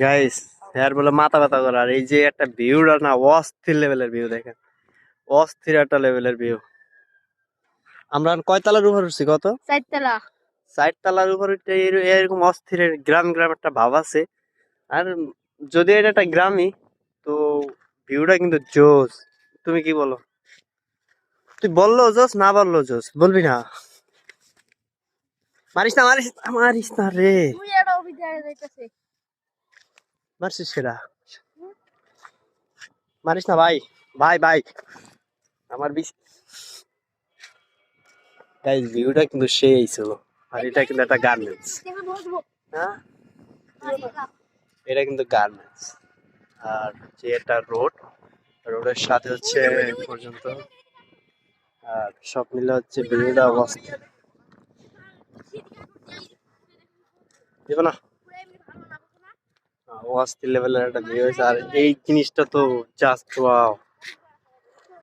Guys यार বলে মাথা ব্যথা করে। আর এই যে একটা ভিউটা না, অস্থির লেভেলের ভিউ দেখেন, অস্থির একটা লেভেলের ভিউ। আমরা কয় তলার উপর উঠছি? কত? 4 তলা। 4 তলার উপর উঠে এরকম অস্থির গ্রাম গ্রাম একটা ভাব আছে। আর যদি এটা একটা গ্রামই, তো ভিউটা কিন্তু জোস। তুমি কি বলো? তুই বললো জোস, না বললো জোস, বলবি না? মারিস না, মারিস না, মারিস না রে। তুই এটা অভিযানে যাইতাছে। মারছিস সেটা, মারিস না ভাই, ভাই ভাই আমার গাইস ভিউটা কিন্তু সেই ছিল। আর এটা কিন্তু একটা গার্মেন্টস। হ্যাঁ, এটা কিন্তু গার্মেন্টস। আর যে এটা রোড, রোডের সাথে হচ্ছে পর্যন্ত, আর সব মিলে হচ্ছে ভিউটা অবস্থা দেবো না, অস্থির লেভেলের একটা ভিউ হয়েছে। আর এই জিনিসটা তো জাস্ট ওয়াও।